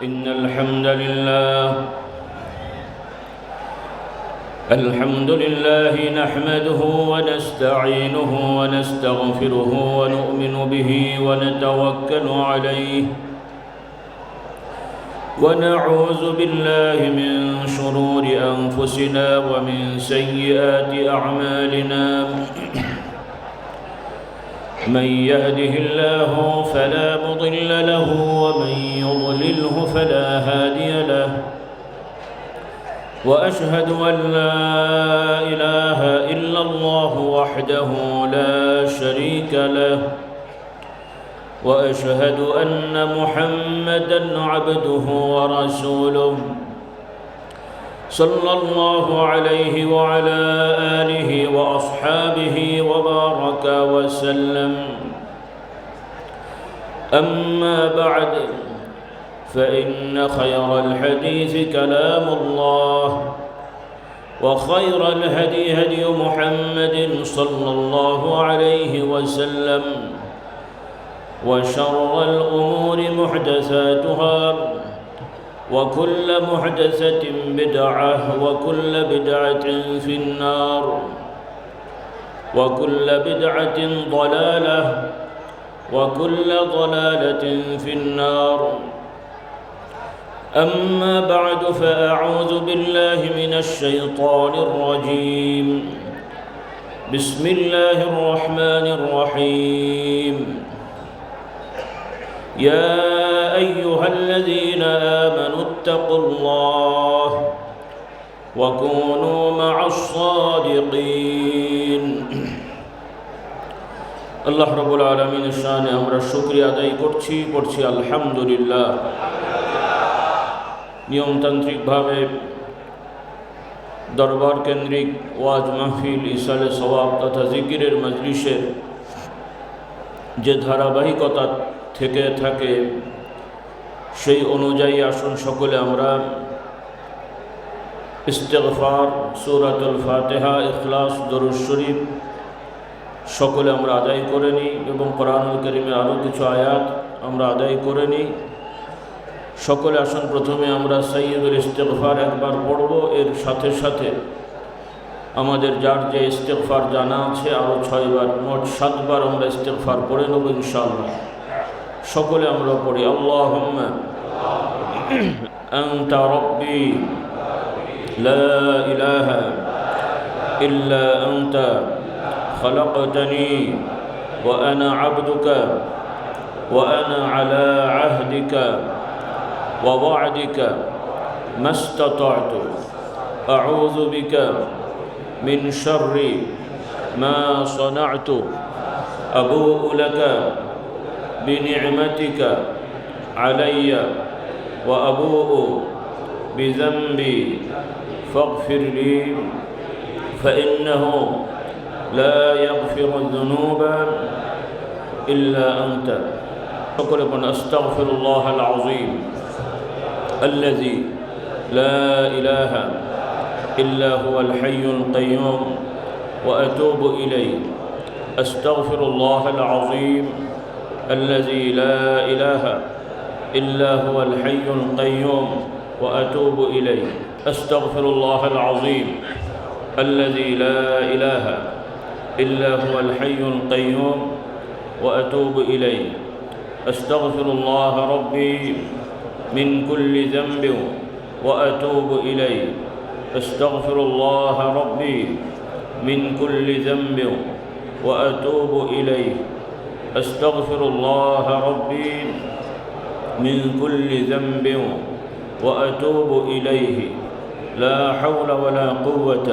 إن الحمد لله نحمده ونستعينه ونستغفره ونؤمن به ونتوكل عليه ونعوذ بالله من شرور أنفسنا ومن سيئات أعمالنا من يهده الله فلا مضل له ومن يضلله فلا هادي له وأشهد أن لا إله إلا الله وحده لا شريك له وأشهد أن محمدًا عبده ورسوله صلى الله عليه وعلى آله وأصحابه وبارك وسلم. أما بعد فإن خير الحديث كلام الله وخير الهدي هدي محمد صلى الله عليه وسلم وشر الأمور محدثاتها وكل محدثة بدعة وكل بدعة في النار وكل بدعة ضلالة وكل ضلالة في النار. أما بعد فأعوذ بالله من الشيطان الرجيم. بسم الله الرحمن الرحيم. يا أيها الذين آمنوا اتقوا الله وكونوا مع الصادقين. আল্লাহ রাব্বুল আলামিনের শানে আমরা শুকরিয়া আদায় করছি আলহামদুলিল্লাহ। নিয়মতান্ত্রিকভাবে দরবার কেন্দ্রিক ওয়াজ মাহফিল, ইসালে সওয়াব তথা জিকিরের মজলিসের যে ধারাবাহিকতা থেকে থাকে সেই অনুযায়ী আসুন সকলে আমরা ইস্তেগফার, সূরাতুল ফাতিহা, ইখলাস, দরুদ শরীফ সকলে আমরা আদায় করে নিই এবং কোরআনুল কারীমে আরও কিছু আয়াত আমরা আদায় করে নিই। সকলে আসুন প্রথমে আমরা সাইয়্যিদুল ইস্তেগফার একবার পড়ব, এর সাথে সাথে আমাদের যার যে ইস্তেগফার জানা আছে আরও 6 বার, মোট 7 বার আমরা ইস্তেগফার পড়ে নেব ইনশাআল্লাহ। সকলে আমরা পড়ি আল্লাহুম্মা আনতা রাব্বি লা ইলাহা ইল্লা আনতা খালাকতানি ওয়া আনা আবদুকা ওয়া আনা আলা আহদিকা ওয়া ওয়া'দিকা মাস্তাতা'তু আউযু বিকা মিন শাররি মা সানা'তু আবু'ু লাকা بنعمتك علي وأبوء بذنبي فاغفر لي فإنه لا يغفر الذنوب إلا أنت. فقل أستغفر الله العظيم الذي لا إله إلا هو الحي القيوم وأتوب إليه. أستغفر الله العظيم الذي لا إله إلا هو الحي القيوم وأتوب إليه. أستغفر الله العظيم الذي لا إله إلا هو الحي القيوم وأتوب إليه. أستغفر الله ربي من كل ذنب وأتوب إليه. أستغفر الله ربي من كل ذنب وأتوب إليه. أستغفر الله ربي من كل ذنب وأتوب إليه. لا حول ولا قوة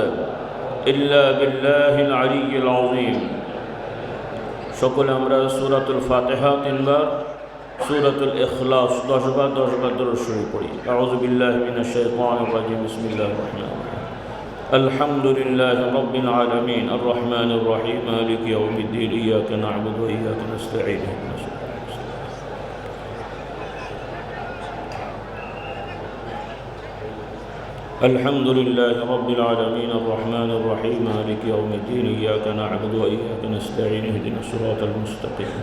إلا بالله العلي العظيم. সকলে আমরা সূরাতুল ফাতিহা 3 বার, সূরাতুল ইখলাস 10 বার দরুদ শরীফ পড়ি। আউযু বিল্লাহি মিনাশ শাইতানির রাজীম। বিসমিল্লাহির রহমানির রহিম। الحمد لله رب العالمين الرحمن الرحيم مالك يوم الدين إياك نعبد وإياك نستعين. الحمد لله رب العالمين الرحمن الرحيم مالك يوم الدين إياك نعبد وإياك نستعين اهدنا الصراط المستقيم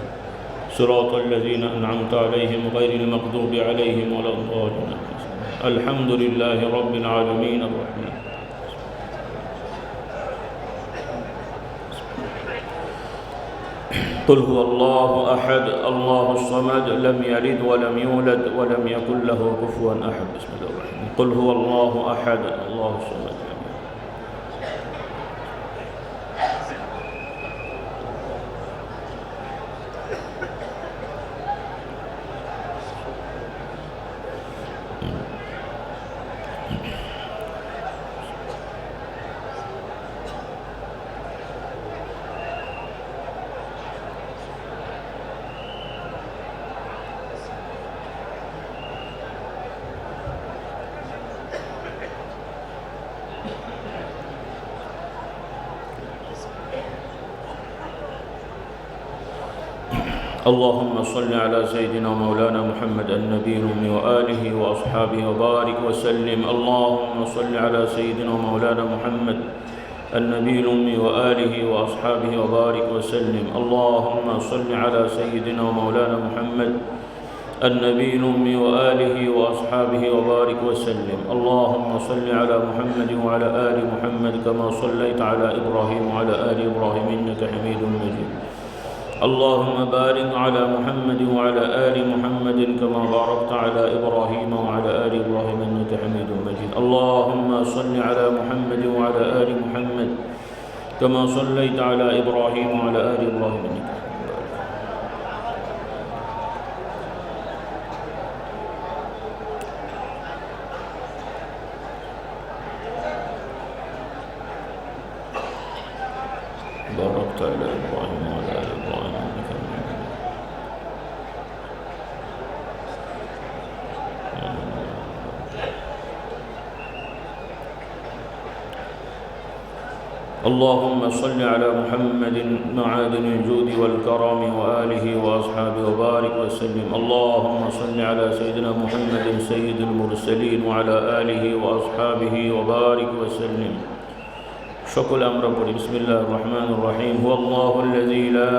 صراط الذين أنعمت عليهم غير المغضوب عليهم ولا الضالين. الحمد لله رب العالمين الرحمن. قل هو الله أحد الله الصمد لم يلد ولم يولد ولم يكن له كفوا أحد. بسم الله الرحمن الرحيم. قل هو الله أحد الله الصمد. اللهم صل على سيدنا ومولانا محمد النبي الأمي وآله وأصحابه وبارك وسلم. اللهم صل على سيدنا ومولانا محمد النبي الأمي وآله وأصحابه وبارك وسلم. اللهم صل على سيدنا ومولانا محمد النبي الأمي وآله وأصحابه وبارك وسلم. اللهم صل على محمد وعلى آل محمد كما صليت على إبراهيم وعلى آل إبراهيم إنك حميد مجيد. اللهم بارك على محمد وعلى آل محمد كما باركت على إبراهيم وعلى آل إبراهيم إنك حميد مجيد. اللهم صل على محمد وعلى آل محمد كما صليت على إبراهيم وعلى آل إبراهيم إنك حميد مجيد. باركت على إبراهيم وعلى آل إبراهيم إنك حميد مجيد. اللهم صل على محمد معادن الجود والكرم وآله وأصحابه وبارك وسلم. اللهم صل على سيدنا محمد سيد المرسلين وعلى آله وأصحابه وبارك وسلم. شكل أمر بولي. بسم الله الرحمن الرحيم. هو الله الذي لا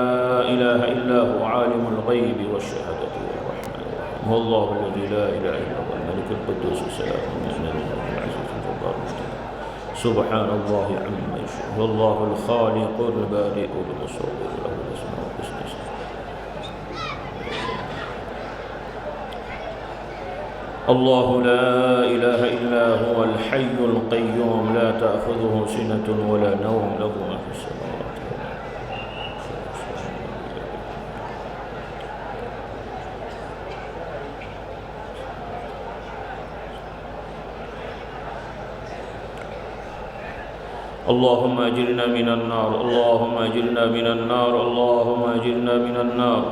إله إلا هو عالم الغيب والشهادة الرحمن الرحيم. هو الله الذي لا إله إلا هو الملك القدوس السلام المؤمن العزيز الجبار المتكبر سبحان الله عما يشركون. هو الله الخالق البارئ المصور له الأسماء الحسنى. الله لا إله إلا هو الحي القيوم لا تأخذه سنة ولا نوم له ما في السماوات. اللهم أجرنا من النار اللهم أجرنا من النار اللهم أجرنا من النار.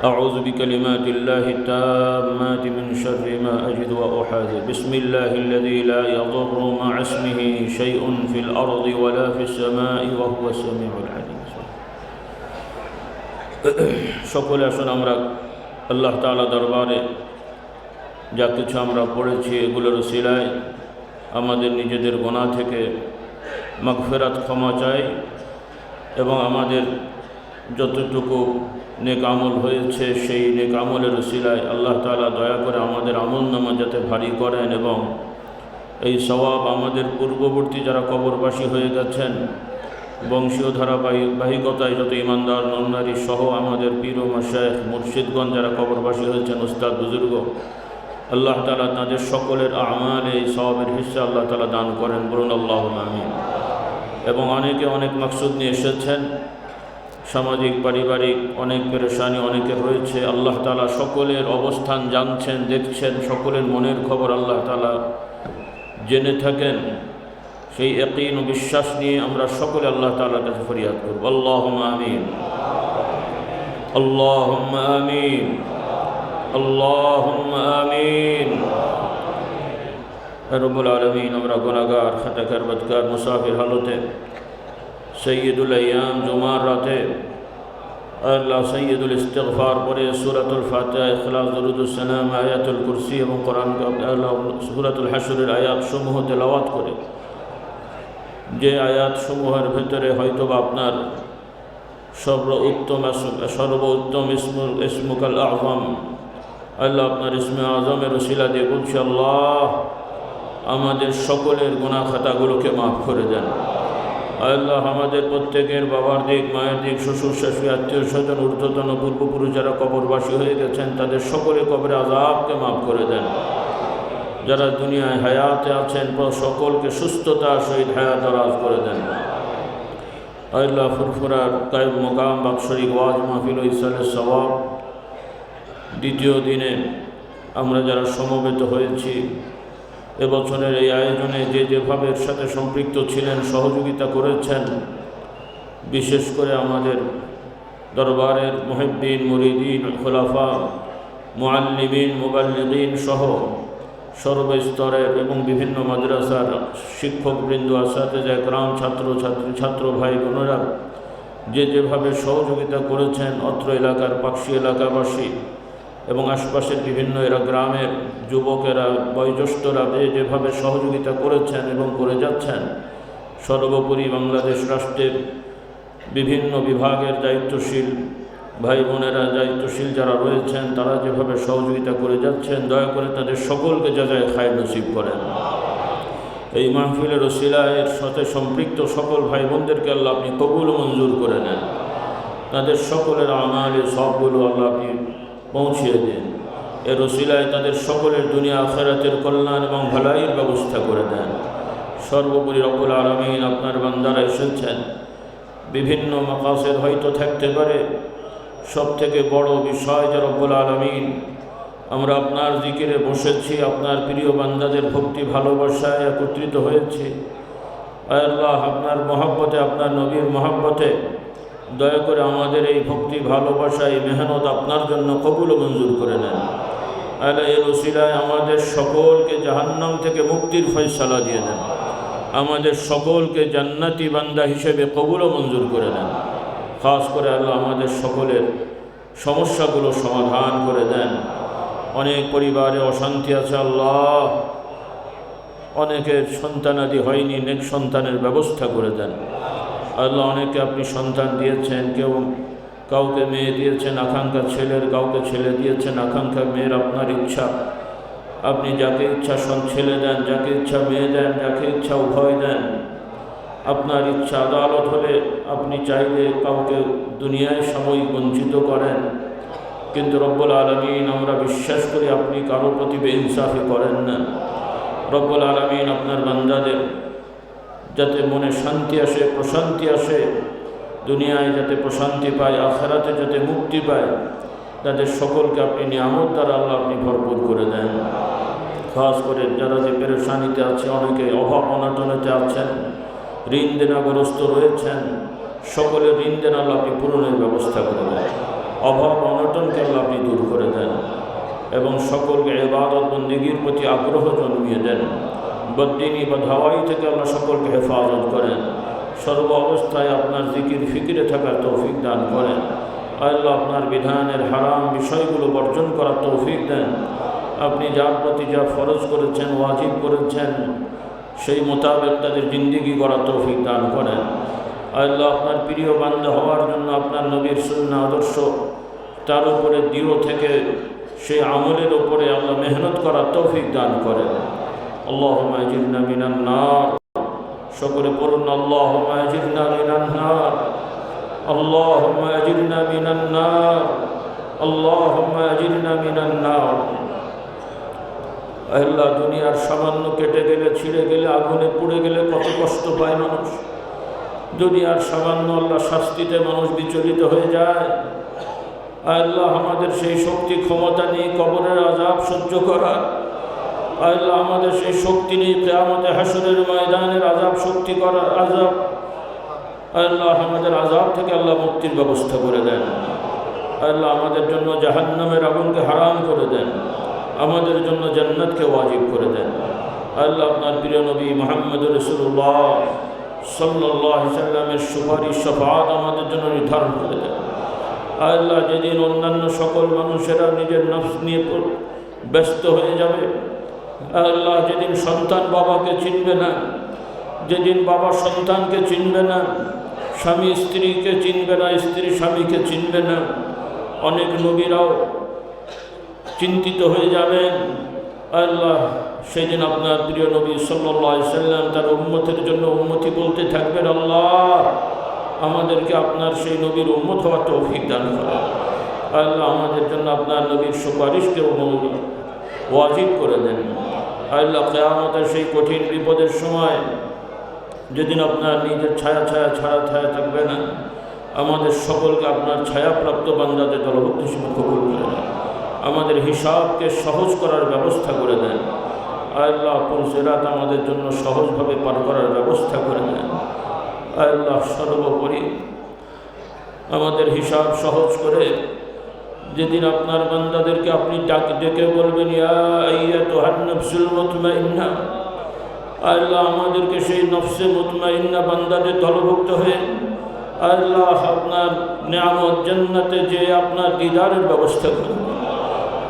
أعوذ بكلمات الله التامات من شر ما أجد وأحاذر. بسم الله الذي لا يضر مع اسمه شيء في الأرض ولا في السماء وهو السميع العليم. সকলে আসুন আমরা আল্লাহ তাআলা দরবারে যা কিছু আমরা পড়েছি এগুলোর উসিলায় আমাদের নিজেদের গুনাহ থেকে মাগফিরাত ক্ষমা চাই এবং আমাদের যতটুকু নেক আমল হয়েছে সেই নেক আমলের উসিলায় আল্লাহ তাআলা দয়া করে আমাদের আমলনামা যাতে ভারী করেন এবং এই সওয়াব আমাদের পূর্ববর্তী যারা কবরবাসী হয়ে গেছেন বংশীয় ধারাবাহিকতায় যত ইমানদার নন্নারী সহ আমাদের পীর ও মাশায়েখ মুর্শিদগণ যারা কবরবাসী হয়েছেন উস্তাদ বুজুর্গ আল্লাহ তাআলা তাদের সকলের আমালে এই সওয়াবের হিস্সা আল্লাহ তাআলা দান করেন। বলুন আল্লাহুম্মা আমিন। এবং অনেকে অনেক মাকসুদ নিয়ে এসেছেন, সামাজিক পারিবারিক অনেক পেরেশানি অনেকের রয়েছে। আল্লাহ তাআলা সকলের অবস্থান জানছেন, দেখছেন, সকলের মনের খবর আল্লাহ তাআলা জেনে থাকেন। সেই ইয়াকিন ও বিশ্বাস নিয়ে আমরা সকলে আল্লাহ তাআলার কাছে ফরিয়াদ করব। আল্লাহুম্মা আমিন আল্লাহুম্মা আমিন আল্লাহুম্মা আমিন। রব্বুল আলামিন আমরা গুনাহগার খাতাকার বদকার মুসাফির হালতে সৈয়দুল আইয়াম জুমার রাতে আল্লাহ সৈয়দুল ইস্তিগফার পরে সূরাতুল ফাতিহা ইখলাস দুরুদুস সালাম আয়াতুল কুরসি এবং কোরআন আল্লাহ সূরাতুল হাশরের আয়াতসমূহ তেলাওয়াত করে যে আয়াতসমূহের ভেতরে হয়তোবা আপনার সর্বোত্তম ইসমুকাল আযম। আল্লাহ আপনার ইসমে আজমের ওসিলা দিয়ে বলছি, আল্লাহ আমাদের সকলের গুনাহ খাতাগুলোকে মাফ করে দেন। আল্লাহ আমাদের প্রত্যেকের বাবার দিক, মায়ের দিক, শ্বশুর শাশুড়ি, আত্মীয় স্বজন, ঊর্ধ্বতন পূর্বপুরুষ যারা কবরবাসী হয়ে গেছেন তাদের সকলে কবরে আযাবকে মাফ করে দেন। যারা দুনিয়ায় হায়াতে আছেন সকলকে সুস্থতার সহিত হায়াত দারাজ করে দেন। আল্লাহ ফুরফুরার কায়েম মোকাম বাৎসরিক ওয়াজ মাহফিল ও ইরশাদের সওয়াব দ্বিতীয় দিনে আমরা যারা সমবেত হয়েছি, এবছরের এই আয়োজনে যে যেভাবে এর সাথে সম্পৃক্ত ছিলেন, সহযোগিতা করেছেন, বিশেষ করে আমাদের দরবারের মুহিব্বিন, মুরিদিন, খোলাফা, মুআল্লিমিন, মুবাল্লিগিন সহ সর্বস্তরের এবং বিভিন্ন মাদ্রাসার শিক্ষকবৃন্দ, আসাতিজা একরাম, ছাত্র ভাই বোনেরা যে যেভাবে সহযোগিতা করেছেন, অত্র এলাকার পাকশি এলাকাবাসী এবং আশপাশের বিভিন্ন গ্রামের যুবকেরা, বয়োজ্যেষ্ঠরা যেভাবে সহযোগিতা করেছেন এবং করে যাচ্ছেন, সর্বোপরি বাংলাদেশ রাষ্ট্রের বিভিন্ন বিভাগের দায়িত্বশীল ভাই বোনেরা, দায়িত্বশীল যারা রয়েছেন, তারা যেভাবে সহযোগিতা করে যাচ্ছেন, দয়া করে তাদের সকলকে জাযায়ে খায়র নসিব করেন। এই মাহফিলের ওসিলায়ের সাথে সম্পৃক্ত সকল ভাই বোনদেরকে আল্লাহ আপনি কবুল মঞ্জুর করে নেন। তাদের সকলের আমালে সবগুলো আল্লাহ আপনি পৌঁছিয়ে দিন। এর ওসিলায় তাদের সকলের দুনিয়া আখিরাতের কল্যাণ এবং ভালাইয়ের ব্যবস্থা করে দেন। সর্বোপরি রব্বুল আলামিন আপনার বান্দারা এসেছেন, বিভিন্ন মাকাসেদ হয়তো থাকতে পারে, সবথেকে বড় বিষয় যে রব্বুল আলামিন আমরা আপনার জিকিরে বসেছি, আপনার প্রিয় বান্দাদের ভক্তি ভালোবাসায় একত্রিত হয়েছি। আল্লাহ আপনার মহব্বতে, আপনার নবীর মহব্বতে দয়া করে আমাদের এই ভক্তি ভালোবাসা, এই মেহনত আপনার জন্য কবুল ও মঞ্জুর করে নেন। আল্লাহ এর ওসিলায় আমাদের সকলকে জাহান্নাম থেকে মুক্তির ফয়সালা দিয়ে দেন। আমাদের সকলকে জান্নাতি বান্দা হিসেবে কবুল ও মঞ্জুর করে নেন। খাস করে আল্লাহ আমাদের সকলের সমস্যাগুলো সমাধান করে দেন। অনেক পরিবারে অশান্তি আছে আল্লাহ, অনেকের সন্তানাদি হয়নি, নেক সন্তানের ব্যবস্থা করে দেন। আল্লাহ অনেকে আপনি সন্তান দিয়েছেন, কাউকে মেয়ে দিয়েছেন আকাঙ্ক্ষা ছেলের, কাউকে ছেলে দিয়েছেন আকাঙ্ক্ষা মেয়ের। আপনার ইচ্ছা, আপনি যাকে ইচ্ছা ছেলে দেন, যাকে ইচ্ছা মেয়ে দেন, যাকে ইচ্ছা উভয় দেন। আপনার ইচ্ছা আদালত হলে আপনি চাইলে কাউকে দুনিয়ায় সাময়িক বঞ্চিত করেন, কিন্তু রব্বুল আলামিন আমরা বিশ্বাস করি আপনি কারো প্রতি বেইনসাফি করেন না। রব্বুল আলামিন আপনার বান্দাদের যাতে মনে শান্তি আসে, প্রশান্তি আসে, দুনিয়ায় যাতে প্রশান্তি পায়, আখিরাতে যাতে মুক্তি পায়, তাদের সকলকে আপনি নিয়ামত দ্বারা আল্লাহ আপনি ভরপুর করে দেন। খাস করে যারা যে পেরেশানিতে আছে, অনেকে অভাব অনাটনেতে আছেন, ঋণ দেনাগ্রস্ত রয়েছেন, সকলের ঋণ দেনা আল্লাহ আপনি পূরণের ব্যবস্থা করে দেন। অভাব অনটনকে আল্লাহ আপনি দূর করে দেন এবং সকলকে ইবাদত বন্দেগীর প্রতি আগ্রহ জন্মিয়ে দেন। বদ্দিনী বা ধাওয়াই থেকে আল্লাহ সকলকে হেফাজত করেন। সর্ব অবস্থায় আপনার জিকির ফিকিরে থাকার তৌফিক দান করেন। আল্লাহ আপনার বিধানের হারাম বিষয়গুলো বর্জন করার তৌফিক দেন। আপনি যার প্রতি যা ফরজ করেছেন, ওয়াজিব করেছেন, সেই মোতাবেক তাদের জিন্দিগি করার তৌফিক দান করেন। আল্লাহ আপনার প্রিয় বান্দা হওয়ার জন্য আপনার নবীর সুন্নাহ আদর্শ, তার উপরে দৃঢ় থেকে সেই আমলের উপরে আল্লাহ মেহনত করার তৌফিক দান করেন। আল্লাহুম্মা আজিরনা মিনান নার। সকলে পড়ুন আল্লাহুম্মা আজিরনা মিনান নার, আল্লাহুম্মা আজিরনা মিনান নার, আল্লাহুম্মা আজিরনা মিনান নার। আল্লাহ দুনিয়ার সামান্য কেটে গেলে, ছিঁড়ে গেলে, আগুনে পুড়ে গেলে কত কষ্ট পায় মানুষ। দুনিয়ার সামান্য আল্লাহ শাস্তিতে মানুষ বিচলিত হয়ে যায়। আল্লাহ আমাদের সেই শক্তি ক্ষমতা নেই কবরের আযাব সহ্য করার। আল্লাহ আমাদের সেই শক্তি নেই কিয়ামতে হাসরের ময়দানের আযাব শক্তি করার। আল্লাহ আমাদের আযাব থেকে আল্লাহ মুক্তির ব্যবস্থা করে দেন। আল্লাহ আমাদের জন্য জাহান্নামের আগুনকে হারাম করে দেন, আমাদের জন্য জান্নাতকে ওয়াজিব করে দেন। আল্লাহ আপনার প্রিয় নবী মুহাম্মদ রাসূলুল্লাহ সাল্লাল্লাহু আলাইহি সাল্লামের সুপারিশ শাফাআত আমাদের জন্য নির্ধারণ করে দেন। আল্লাহ যেদিন অন্যান্য সকল মানুষেরা নিজের নফস নিয়ে ব্যস্ত হয়ে যাবে, আল্লাহ যেদিন সন্তান বাবাকে চিনবে না, যেদিন বাবা সন্তানকে চিনবে না, স্বামী স্ত্রীকে চিনবে না, স্ত্রী স্বামীকে চিনবে না। অনেক নবীরাও চিন্তিত হয়ে যাবেন। আল্লাহ সেদিন আপনার প্রিয় নবী সাল্লাল্লাহু আলাইহি সাল্লাম তার উম্মতের জন্য উম্মতি বলতে থাকবেন, আল্লাহ আমাদেরকে আপনার সেই নবীর উম্মত হওয়ার তৌফিক দান করুন। আল্লাহ আমাদের জন্য আপনার নবীর সুপারিশকে ওয়াজিব করে দেন। আল্লাহ কিয়ামতের সেই কঠিন বিপদের সময় যেদিন আপনার নিজের ছায়া থাকবে না, আমাদের সকলকে আপনার ছায়াপ্রাপ্ত বান্দাদের দলভুক্ত হিসেবে কবুল করে দেন। আমাদের হিসাবকে সহজ করার ব্যবস্থা করে দেন। আল্লাহ পুলসিরাত আমাদের জন্য সহজভাবে পার করার ব্যবস্থা করে দেন। আল্লাহ সর্বোপরি আমাদের হিসাব সহজ করে যেদিন আপনার বান্দাদেরকে আপনি ডেকে বলবেন, ইয়া আইয়াতুহান নাফসুল মুতমাইন্না, আল্লাহ আমাদেরকে সেই নফসে মুতমাইন্না বান্দাদের দলভুক্ত হয়ে আল্লাহ আপনার নিয়ামত জান্নাতে যে আপনার দিদারের ব্যবস্থা করুন।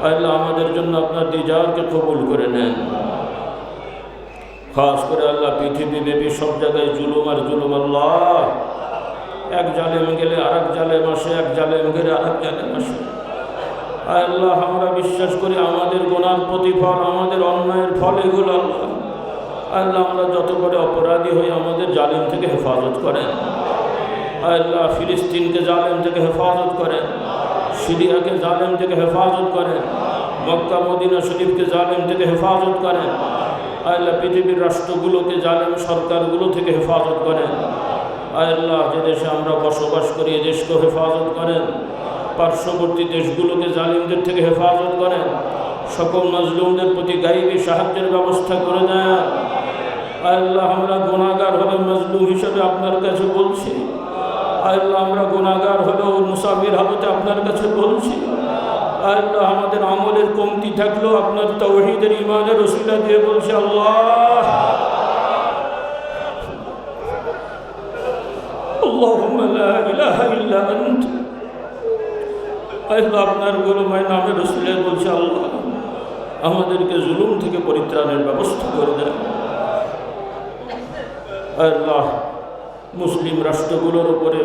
আল্লাহ আমাদের জন্য আপনার দিদারকে কবুল করে নেন। খাস করে আল্লাহ পৃথিবীব্যাপী সব জায়গায় জুলুম আর জুলুম। আল্লাহ এক জালেম গেলে আরেক জালেম আসে, এক জালেম গেলে আরেক জালেম আসে। আল্লাহ আমরা বিশ্বাস করি আমাদের গুনার প্রতিফল, আমাদের অন্যায়ের ফল এগুলো। আল্লাহ আল্লাহ আমরা যত করে অপরাধী হই আমাদের জালিম থেকে হেফাজত করেন। আল্লাহ ফিলিস্তিনকে জালেম থেকে হেফাজত করেন, সিরিয়াকে জালেম থেকে হেফাজত করেন, মক্কা মদিনা শরীফকে জালেম থেকে হেফাজত করেন। আল্লাহ পৃথিবীর রাষ্ট্রগুলোকে জালেম সরকারগুলো থেকে হেফাজত করেন। আল্লাহ যে দেশে আমরা বসবাস করি এ দেশকে হেফাজত করেন। পার্শ্ববর্তী দেশগুলোকে জালিমদের থেকে হেফাজত করেন। সকল মাজলুমদের প্রতি গাইবী সাহায্যের ব্যবস্থা করে দেন। আল্লাহ আমরা গুনাহগার হলে মাজলুম হিসেবে আপনার কাছে বলছি। আল্লাহ আমরা গুনাহগার হলেও মুসাফির হালতে আপনার কাছে বলছি। আল্লাহ আমাদের আমলের কমতি থাকলেও আপনার তাওহীদের ঈমানের ওসিলা দিয়ে বলছি, আল্লাহ আল্লাহুম্মা লা ইলাহা ইল্লা আনত। আল্লাহ আপনার গোলামের নামের ওসিলায় বলছি, আল্লাহ আমাদেরকে জুলুম থেকে পরিত্রাণের ব্যবস্থা করে দেন। আল্লাহ মুসলিম রাষ্ট্রগুলোর উপরে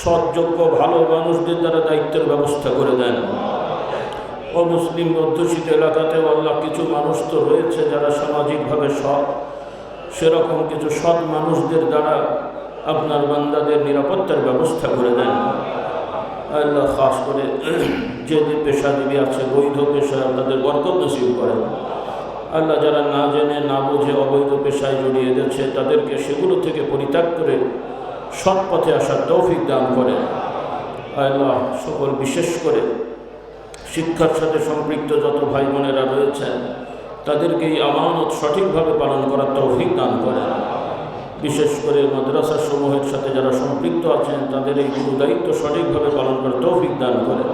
সৎযোগ্য ভালো মানুষদের দ্বারা দায়িত্বের ব্যবস্থা করে দেন। অমুসলিম অধ্যুষিত এলাকাতেও আল্লাহ কিছু মানুষ তো রয়েছে যারা সামাজিকভাবে সৎ, সেরকম কিছু সৎ মানুষদের দ্বারা আপনার বান্দাদের নিরাপত্তার ব্যবস্থা করে দেন। আল্লাহ খাস করে যে পেশাজীবী আছে বৈধ পেশা তাদের বরকত নসিব করেন। আল্লাহ যারা না জেনে না বুঝে অবৈধ পেশায় জড়িয়ে গেছে তাদেরকে সেগুলো থেকে পরিত্যাগ করে সৎ পথে আসার তৌফিক দান করেন। আল্লাহ সকল বিশেষ করে শিক্ষার সাথে সম্পৃক্ত যত ভাই বোনেরা রয়েছেন তাদেরকে এই আমানত সঠিকভাবে পালন করার তৌফিক দান করেন। বিশেষ করে মাদ্রাসা সমূহের সাথে যারা সম্পৃক্ত আছেন তাদের এই গুরু দায়িত্ব সঠিকভাবে পালন করার তৌফিক দান করেন।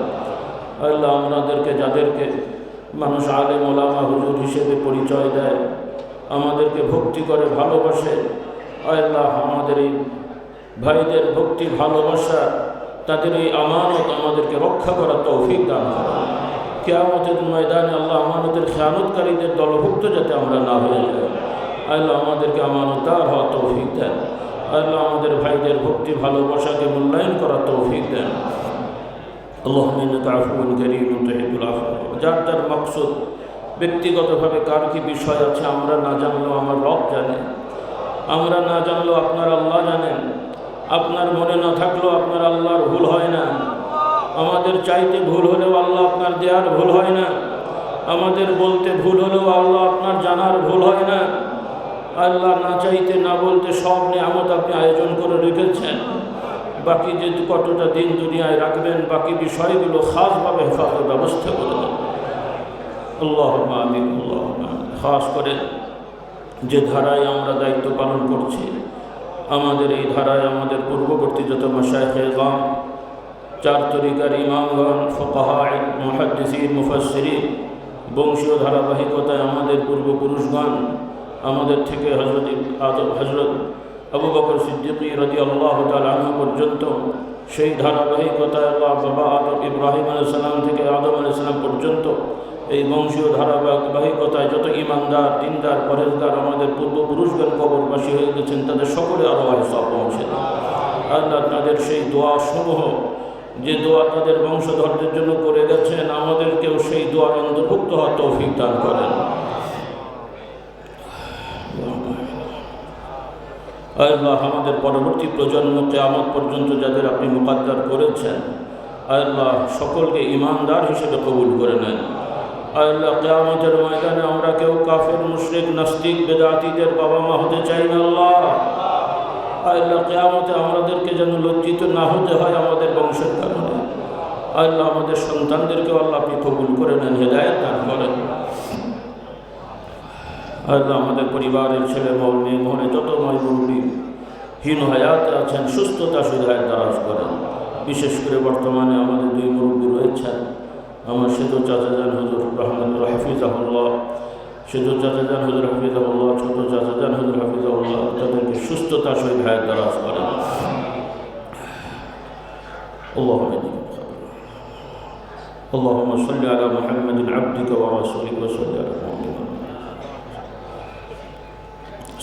আল্লাহ আমাদেরকে যাদেরকে মানুষ আলেম ওলামা হুজুর হিসেবে পরিচয় দেয়, আমাদেরকে ভক্তি করে ভালোবাসে, আল্লাহ আমাদের এই ভাইদের ভক্তি ভালোবাসা তাদের এই আমানত আমাদেরকে রক্ষা করার তৌফিক দান করেন। কিয়ামতের ময়দানে আল্লাহ আমানতের খেয়ানতকারীদের দলভুক্ত যাতে আমরা না হয়ে যাই। আল্লাহ আমাদেরকে আমানতদার হওয়ার তৌফিক দেন। আল্লাহ আমাদের ভাইদের ভক্তি ভালোবাসাকে মূল্যায়ন করার তৌফিক দেন। আল্লাহুম্মা ইন্নাকা আফুউন কারীমুন তুহিব্বুল আফওয়া। যার যার মাকসুদ ব্যক্তিগতভাবে কার কি বিষয় আছে আমরা না জানলেও আমার রব জানে, আমরা না জানলেও আপনার আল্লাহ জানেন। আপনার মনে না থাকলেও আপনার আল্লাহর ভুল হয় না। আমাদের চাইতে ভুল হলেও আল্লাহ আপনার দেওয়ার ভুল হয় না। আমাদের বলতে ভুল হলেও আল্লাহ আপনার জানার ভুল হয় না। আল্লাহ না চাইতে না বলতে সব নিয়ামত আপনি আয়োজন করে রেখেছেন। বাকি যে কতটা দিন দুনিয়ায় রাখবেন বাকি বিষয়গুলো খাসভাবে হেফাজতের ব্যবস্থা করে দেন। আল্লাহুম্মা আমিন, আল্লাহুম্মা আমিন। খাস করে যে ধারায় আমরা দায়িত্ব পালন করছি আমাদের এই ধারায় আমাদের পূর্ববর্তী যত মাশায়েখে ইকরাম, চার তরিকার ইমামগণ, ফুকাহা, মুহাদ্দিসিন, মুফাসসিরিন, বংশীয় ধারাবাহিকতায় আমাদের পূর্বপুরুষগণ আমাদের থেকে হযরত আবু বকর সিদ্দিক রাদিয়াল্লাহু তাআলা আনহু পর্যন্ত সেই ধারাবাহিকতায় আল্লাহ বাবা আদম ইব্রাহিম আলাইহিস সালাম থেকে আদম আলাইহিস সালাম পর্যন্ত এই বংশীয় ধারাবাহিকতায় যত ইমানদার দিনদার পরেজগার আমাদের পূর্বপুরুষগণ কবরবাসী হয়ে গেছেন তাদের সকলে আরও সওয়াব পৌঁছে দেন। আল্লাহ তাদের সেই দোয়া সমূহ যে দোয়া তাদের বংশধরদের জন্য করে গেছেন, আমাদেরকেও সেই দোয়ার অন্তর্ভুক্ত হওয়ার তৌফিক দান করেন। আল্লাহ আমাদের পরবর্তী প্রজন্ম কিয়ামত পর্যন্ত যাদের আপনি মুকদ্দার করেছেন, আল্লাহ সকলকে ঈমানদার হিসেবে কবুল করে নেন। আল্লাহ কিয়ামতের ময়দানে আমরা কেউ কাফের, মুশরিক, নাস্তিক, বেদাতীদের বাবা মা হতে চাই না। আল্লাহ কিয়ামতে আমাদেরকে যেন লজ্জিত না হতে হয় আমাদের বংশের কারণে। আল্লাহ আমাদের সন্তানদেরকেও আল্লাহ আপনি কবুল করে নেন, হেদায়েত দান করেন। আল্লাহ আমাদের পরিবারের ছেলে মেয়ে মহলে যত মুরব্বী হীন হায়াতে আছেন, সুস্থতা সুবিধায় দারাজ করেন। বিশেষ করে বর্তমানে আমাদের দুই মুরব্বী রয়েছেন, আমার সেতু চাচাজান হুজুর রহমতুল্লাহ হাফিজাহুল্লাহ, সেতু চাচাজান হুজুর হাফিজাহুল্লাহ, ছোট চাচাজান হুজুর হাফিজাহুল্লাহ, তাদেরকে সুস্থতা সুবিধায় দারাজ করেন। اللهم صل على محمد عبدك ورسولك وصل على محمد.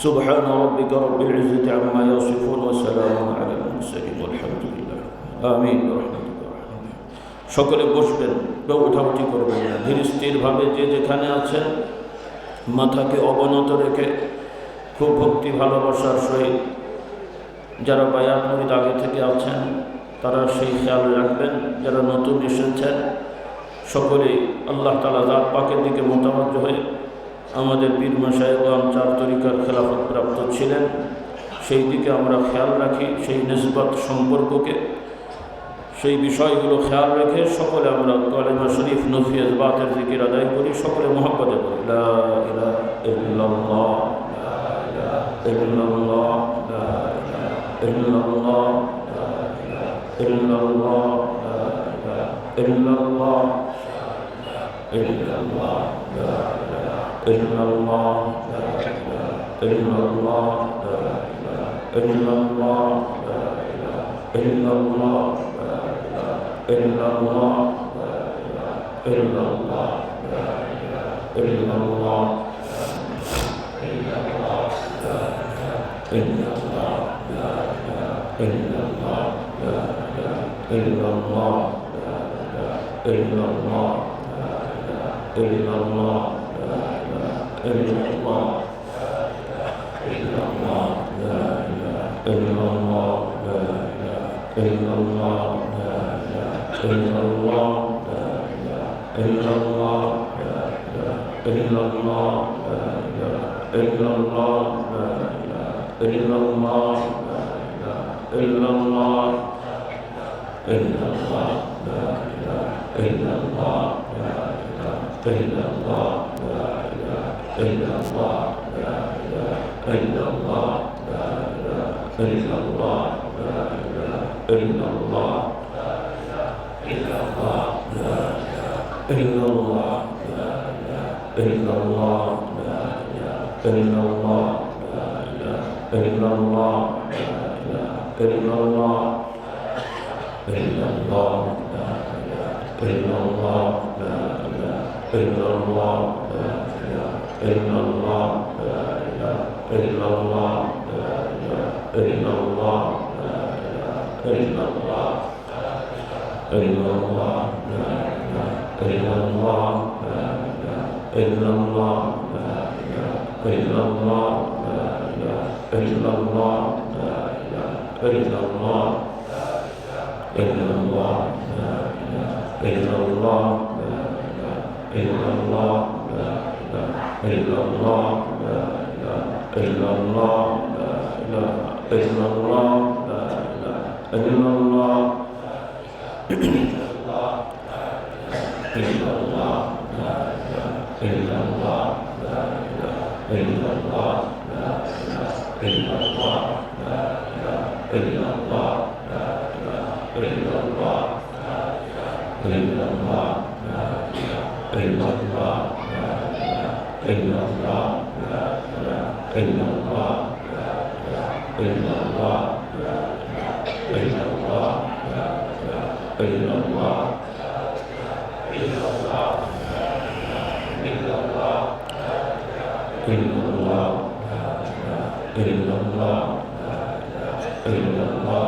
سبحان ربك رب العزة عما يصفون وسلام على المرسلين والحمد لله آمين برحمتك. সকলে বসবেন, কেউ উঠাউঠি করবেন না, ধীর স্থিরভাবে যে যেখানে আছেন মাথাকে অবনত রেখে খুব ভক্তি ভালোবাসার সহিত যারা বায়াত মুরিদ আগে থেকে আছেন তারা সেই খেয়াল রাখবেন। যারা নতুন এসেছেন সকলেই আল্লাহ তাআলা জাত পাকের দিকে মোতাবজ্জহ হয়ে আমাদের পীর মাশায়েখগণ 4 তরিকার খেলাফত প্রাপ্ত ছিলেন, সেই দিকে আমরা খেয়াল রাখি। সেই নিসবত সম্পর্ককে, সেই বিষয়গুলো খেয়াল রেখে সকলে আমরা কালেমা শরীফ নফি ইসবাতের জিকির আদায় করি, সকলে মুহাব্বতে করি লা ইলাহা ইল্লাল্লাহ, লা ইলাহা ইল্লাল্লাহ, লা ইলাহা ইল্লাল্লাহ, লা ইলাহা ইল্লাল্লাহ, লা ইলাহা ইল্লাল্লাহ, ইল্লাল্লাহ, লা ইলাহা ইল্লাল্লাহ, লা ইলাহা ইল্লাল্লাহ, লা ইলাহা ইল্লাল্লাহ, লা ইলাহা ইল্লাল্লাহ, إلا الله لا إله إلا الله لا إله إلا الله إلا الله لا إله إلا الله لا إله إلا الله لا إله إلا الله لا إله إلا الله لا إله إلا الله لا إله إلا الله إلا الله لا إله إلا الله لا إله إلا الله إلا الله لا إله إلا الله لا إله إلا الله لا إله إلا الله لا إله إلا الله لا إله إلا الله إلا الله لا إله إلا الله لا إله إلا الله لا إله إلا الله لا إله إلا الله لا إله إلا الله لا إله إلا الله إلا الله لا إله إلا الله لا إله إلا الله لا إله إلا الله لا إله إلا الله لا إله إلا الله إلا الله لا إله إلا الله لا إله إلا الله لا إله إلا الله لا إله إلا الله لا إله إلا الله لا إله إلا الله إلا الله لا إله إلا الله لا إله إلا الله لا إله إلا الله لا إله إلا الله لا إله إلا الله إلا الله لا إله إلا الله لا إله إلا الله لا إله إلا الله لا إله إلا الله لا إله إلا الله لا إله إلا الله إلا الله إلا الله لا إله إلا الله لا إله إلا الله لا إله إلا الله لا إله إلا الله لا إله إلا الله إلا الله لا إله إلا الله لا إله إلا الله لا إله إلا الله لا إله إلا الله لا إله إلا الله إلا الله إلا الله إلا الله إلا الله إلا الله إلا الله إلا الله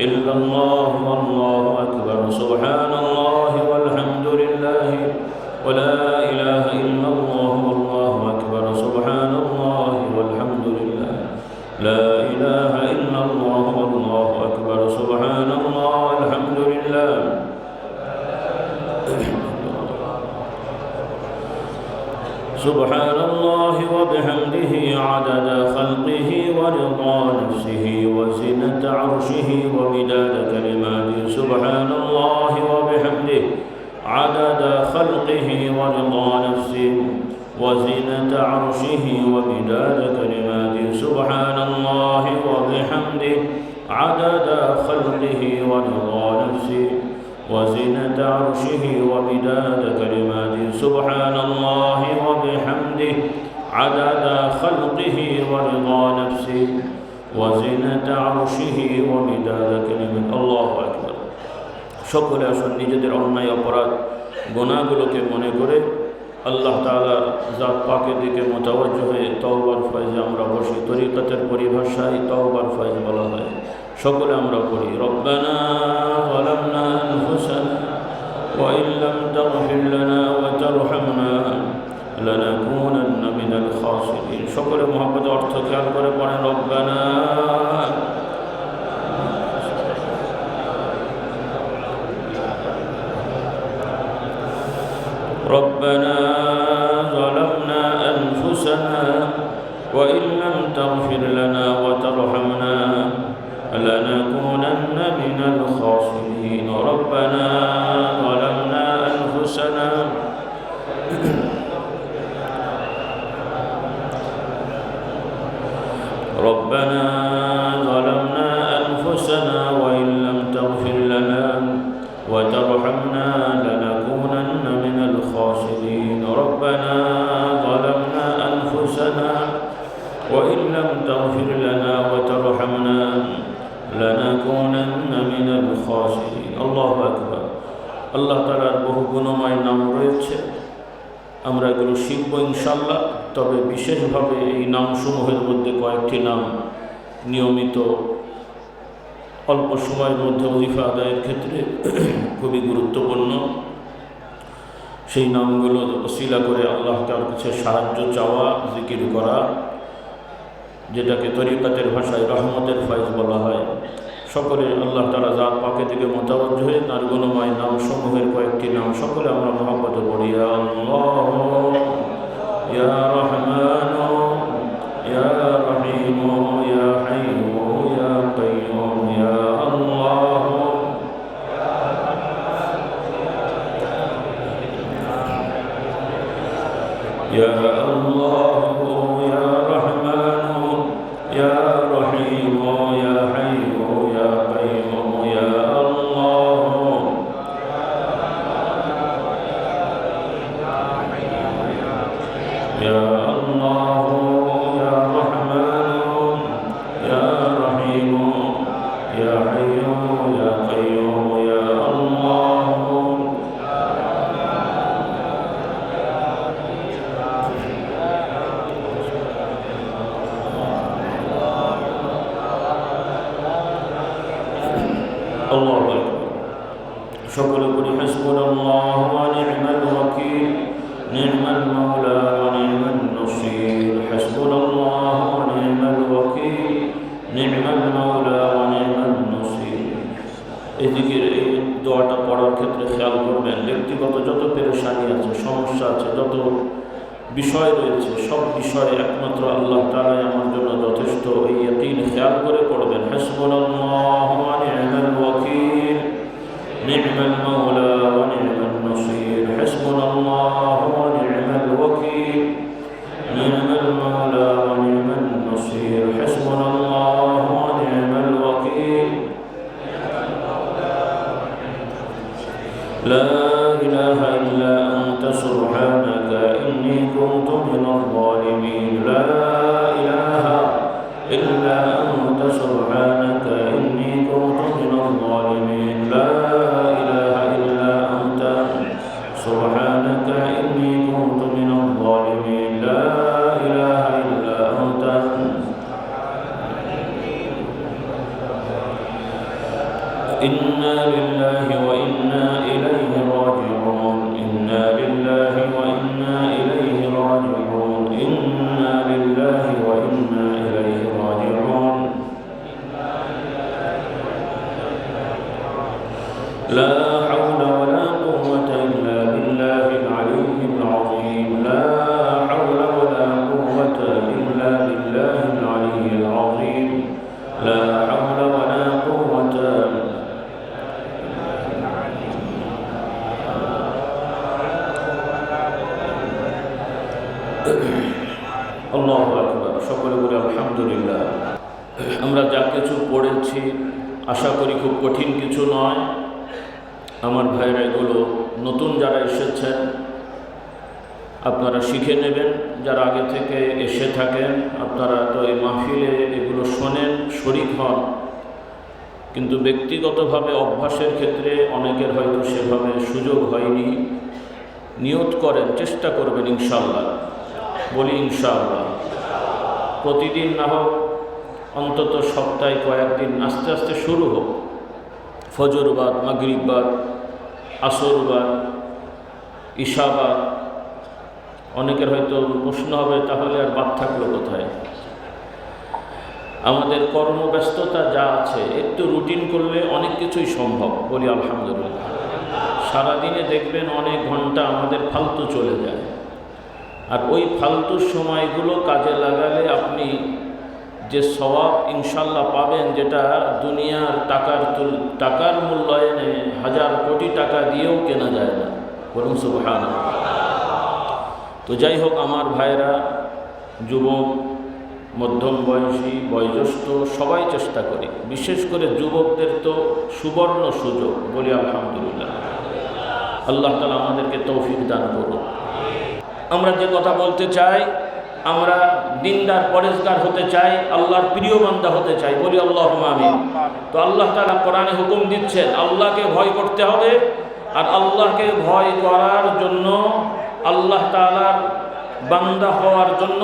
إلا الله والله أكبر سبحان الله والحمد لله ولا إله إلا الله والله أكبر سبحان الله والحمد لله لا إله إلا الله والله أكبر سبحان الله والحمد لله سبحان الله وبحمده عدد خلقه ورضا نفسه وزنة عرشه ومداد كلماته سبحان الله وبحمده عدد خلقه ورضا نفسه وزنة عرشه ومداد كلماته سبحان الله وبحمده عدد خلقه ورضا نفسه وزنة عرشه ومداد كلماته سبحان الله وبحمده عدد خلقه ورضا نفسه وزنة عرشه ومداد كلماته الله أكبر সকলে আসুন নিজেদের অন্যায় অপরাধ গুনাহগুলোকে মনে করে আল্লাহ তাআলার জাত পাকের দিকে মোতাওয়াজ্জহ হয়ে তওবার ফয়েজে আমরা বসি। তরিকতের পরিভাষায় তওবার ফয়েজ বলা হয়। সকলে আমরা পড়ি রব্বানা যালামনা আনফুসানা ওয়া ইন লাম তাগফির লানা ওয়া তারহামনা লানাকুনান্না মিনাল খাসিরিন। সকলে মুহাব্বতে অর্থ খেয়াল করে পড়েন রব্বানা ربنا ظلمنا أنفسنا وإن لم تغفر لنا وترحمنا لنكونن من الخاسرين ربنا ظلمنا أنفسنا ربنا ظلمنا أنفسنا وإن لم تغفر لنا وترحمنا لنكونن من الخاسرين ربنا ظلمنا أنفسنا وإن لم تغفر لنا وترحمنا لنكونن من الخاسرين الله أكبر আল্লাহ তাআলার বহু গুণময় নাম রয়েছে, আমরা এগুলো শিখব ইনশাআল্লাহ। তবে বিশেষভাবে এই নামসমূহের মধ্যে কয়েকটি নাম নিয়মিত অল্প সময়ের মধ্যে ওজিফা আদায়ের ক্ষেত্রে খুবই গুরুত্বপূর্ণ। সেই নামগুলো ওসিলা করে আল্লাহ তাআলার কাছে সাহায্য চাওয়া, জিকির করা, যেটাকে তরিকতের ভাষায় রহমতের ফয়েজ বলা হয়। সকলে আল্লাহ তাআলা জাত পাকের দিকে মোতাওয়াজ্জহ হয়ে তার গুণময় নামসমূহের কয়েকটি নাম সকলে আমরা মহব্বতে পড়ি। ইয়া আল্লাহ ইয়া রহমান ইয়া রহিম ইয়া হাইয়্যু ইয়া কাইয়্যুম ইয়া আল্লাহ ইয়া আল্লাহ ইয়া রহমান ইয়া রহিম ইয়া হাইয়্যু ইয়া কাইয়্যুম ইয়া আল্লাহ ইয়া আল্লাহ ইয়া রহমান ইয়া রহিম ইয়া হাইয়্যু ইয়া কাইয়্যুম ইয়া আল্লাহ আল্লাহু আকবার। সকলে বলি হাসবুনাল্লাহু ওয়া নি'মাল ওয়াকিল নি'মাল মাওলা ওয়া নি'মান নাসীর হাসবুনাল্লাহু ওয়া নি'মাল ওয়াকিল নি'মাল মাওলা ওয়া নি'মান নাসীর। এই জিকির, এই দোয়াটা পড়ার ক্ষেত্রে খেয়াল করবেন, ব্যক্তিগত যত পেরেশানি আছে, সমস্যা আছে, যত বিষয় রয়েছে, সব বিষয়ে একমাত্র আল্লাহ তাআলাই আমার জন্য যথেষ্ট। এই ইয়াকিন খেয়াল করে পড়বেন। হাসবুনাল্লাহু ওয়া নি'মাল ওয়াকিল নি'মাল মাওলা ওয়া নি'মান নাসীর হাসবুনাল্লাহু ওয়া নি'মাল ওয়াকিল নি'মাল মাওলা ওয়া নি'মান নাসীর হাসবুনাল্লাহু ওয়া নি'মাল ওয়াকিল লা ইলাহা ইল্লা আনতা সুবহানাকা ইন্নী কুনতু মিনাল যালিমিন লা ইলাহা ইল্লা আনতা সুবহানাকা ইন্নী কুনতু মিনাল যালিমিন লা ইলাহা ইল্লা আনতা সুবহানাকা ইন্নী কুনতু মিনাল যালিমিন লা ইলাহা ইল্লা আনতা إنا لله وإنا إليه راجعون إنا لله وإنا إليه راجعون إنا لله وإنا إليه راجعون لا حول ولا قوة إلا بالله العلي العظيم لا حول ولا قوة إلا بالله العلي العظيم لا حول ولا قوة আল্লাহু আকবার। সকলে বলে আলহামদুলিল্লাহ। আমরা যা কিছু পড়েছি আশা করি খুব কঠিন কিছু নয়। আমার ভাইরা এগুলো নতুন যারা এসেছেন আপনারা শিখে নেবেন, যারা আগে থেকে এসে থাকেন আপনারা তো এই মাহফিলে এগুলো শোনেন, শরীক হন, কিন্তু ব্যক্তিগতভাবে অভ্যাসের ক্ষেত্রে অনেকের হয়তো সেভাবে সুযোগ হয়নি। নিয়ত করেন, চেষ্টা করবেন ইনশাআল্লাহ, বলি ইনশাআল্লাহ। প্রতিদিন না হোক অন্তত সপ্তাহে কয়েকদিন আস্তে আস্তে শুরু হোক। ফজরবাদ, মাগরিববাদ, আসরবাদ, ইশাবাদ। অনেকের হয়তো প্রশ্ন হবে তাহলে আর বাদ থাকলো কোথায়? আমাদের কর্মব্যস্ততা যা আছে একটু রুটিন করলে অনেক কিছুই সম্ভব, বলি আলহামদুলিল্লাহ। সারাদিনে দেখবেন অনেক ঘন্টা আমাদের ফালতু চলে যায়, আর ওই ফালতু সময়গুলো কাজে লাগালে আপনি যে সওয়াব ইনশাল্লাহ পাবেন, যেটা দুনিয়ার টাকার মূল্যায়নে হাজার কোটি টাকা দিয়েও কেনা যায় না, বলুন সুবহানাল্লাহ। তো যাই হোক আমার ভাইরা, যুবক, মধ্যম বয়সী, বয়োজ্যেষ্ঠ সবাই চেষ্টা করি, বিশেষ করে যুবকদের তো সুবর্ণ সুযোগ, বলি আলহামদুলিল্লাহ। আল্লাহ তাআলা আমাদেরকে তৌফিক দান করুন। আমরা যে কথা বলতে চাই, আমরা দিনদার পরেজগার হতে চাই, আল্লাহর প্রিয় বান্দা হতে চাই, বলি আল্লাহুম্মা আমিন। তো আল্লাহ তাআলা কোরআনে হুকুম দিচ্ছেন আল্লাহকে ভয় করতে হবে, আর আল্লাহকে ভয় করার জন্য, আল্লাহ তাআলার বান্দা হওয়ার জন্য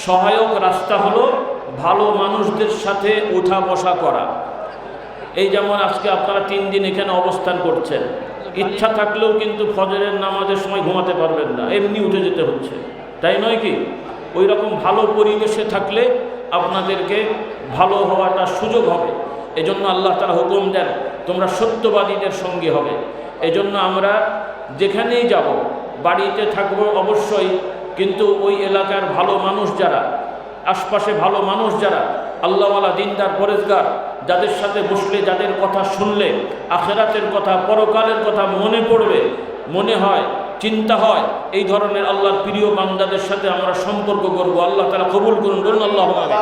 সহায়ক রাস্তা হলো ভালো মানুষদের সাথে উঠা বসা করা। এই যেমন আজকে আপনারা 3 দিন এখানে অবস্থান করছেন, ইচ্ছা থাকলেও কিন্তু ফজরের নামাজের সময় ঘুমাতে পারবেন না, এমনি উঠে যেতে হচ্ছে, তাই নয় কি? ওই রকম ভালো পরিবেশে থাকলে আপনাদেরকে ভালো হওয়াটা সুযোগ হবে। এজন্য আল্লাহ তাআলা হুকুম দেন তোমরা সত্যবাদীদের সঙ্গী হবে। এজন্য আমরা যেখানেই যাব, বাড়িতে থাকবো অবশ্যই, কিন্তু ওই এলাকার ভালো মানুষ যারা, আশপাশে ভালো মানুষ যারা, আল্লাহওয়ালা, দিনদার, পরেজগার, যাদের সাথে বসলে, যাদের কথা শুনলে আখিরাতের কথা, পরকালের কথা মনে পড়বে, মনে হয়, চিন্তা হয়, এই ধরনের আল্লাহর প্রিয় বান্দাদের সাথে আমরা সম্পর্ক করব। আল্লাহ তাআলা কবুল করুন, বলুন আল্লাহুম্মা আমিন।